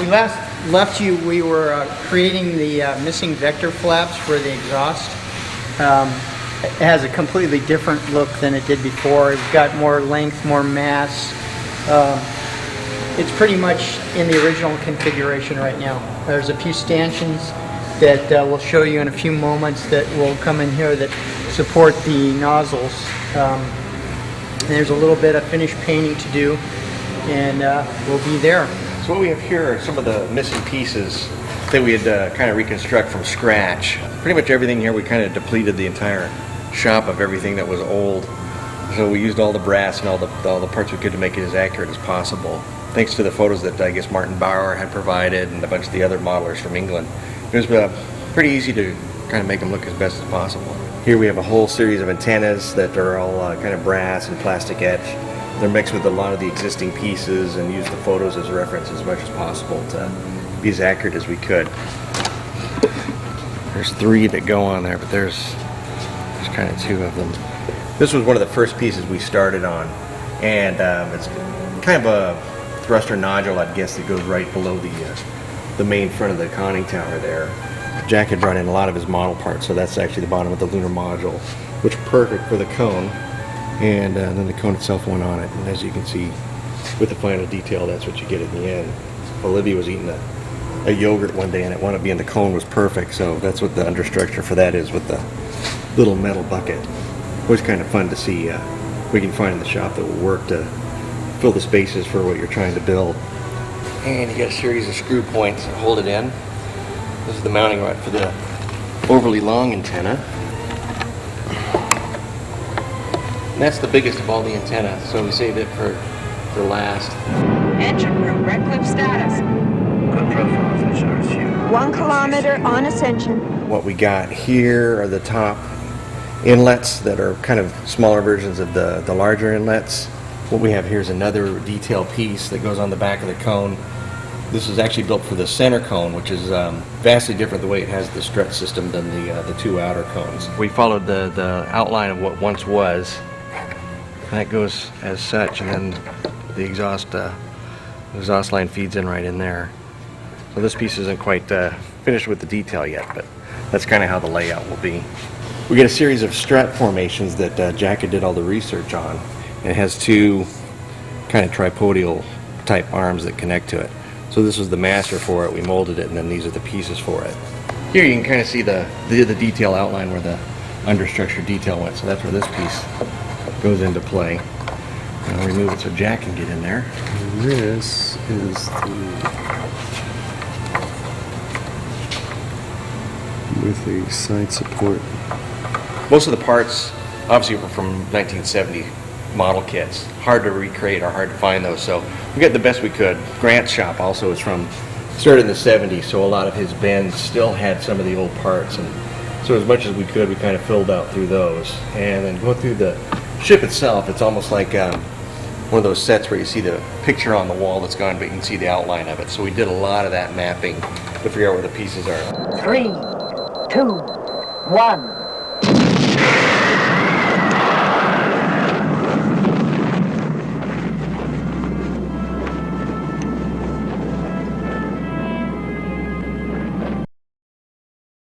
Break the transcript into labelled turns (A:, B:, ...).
A: last left you, we were creating the missing vector flaps for the exhaust. It has a completely different look than it did before. It's got more length, more mass. It's pretty much in the original configuration right now. There's a few stanchions that we'll show you in a few moments that will come in here that support the nozzles. And there's a little bit of finished painting to do, and we'll be there.
B: So what we have here are some of the missing pieces that we had kind of reconstruct from scratch. Pretty much everything here, we kind of depleted the entire shop of everything that was old. So we used all the brass and all the parts we could to make it as accurate as possible. Thanks to the photos that I guess Martin Bauer had provided and a bunch of the other modelers from England. It was pretty easy to kind of make them look as best as possible. Here we have a whole series of antennas that are all kind of brass and plastic etch. They're mixed with a lot of the existing pieces and use the photos as reference as much as possible to be as accurate as we could. There's 3 that go on there, but there's kind of 2 of them. This was one of the first pieces we started on, and it's kind of a thruster nodule, I'd guess, that goes right below the main front of the conning tower there. Jack had brought in a lot of his model parts, so that's actually the bottom of the lunar module, which is perfect for the cone, and then the cone itself went on it, and as you can see with the final detail, that's what you get in the end. Olivia was eating a yogurt one day and it wound up being the cone was perfect, so that's what the understructure for that is with the little metal bucket. Always kind of fun to see what we can find in the shop that will work to fill the spaces for what you're trying to build. And you got a series of screw points that hold it in. This is the mounting rod for the overly long antenna. And that's the biggest of all the antennas, so we saved it for last.
C: Engine room, red cliff status.
D: Good profile features here.
C: 1 kilometer on ascension.
B: What we got here are the top inlets that are kind of smaller versions of the larger inlets. What we have here is another detail piece that goes on the back of the cone. This is actually built for the center cone, which is vastly different the way it has the strut system than the 2 outer cones. We followed the outline of what once was. That goes as such, and then the exhaust line feeds in right in there. So this piece isn't quite finished with the detail yet, but that's kind of how the layout will be. We get a series of strut formations that Jack did all the research on. And it has 2 kind of tripodial type arms that connect to it. So this was the master for it. We molded it, and then these are the pieces for it. Here you can kind of see the detail outline where the understructure detail went. So that's where this piece goes into play. I'll remove it so Jack can get in there.
D: And this is with the side support.
B: Most of the parts obviously were from 1970 model kits. Hard to recreate or hard to find those, so we got the best we could. Grant's shop also is started in the 70s, so a lot of his bends still had some of the old parts, and so as much as we could, we kind of filled out through those. And then going through the ship itself, it's almost like one of those sets where you see the picture on the wall that's gone, but you can see the outline of it. So we did a lot of that mapping to figure out where the pieces are.
C: 3, 2, 1.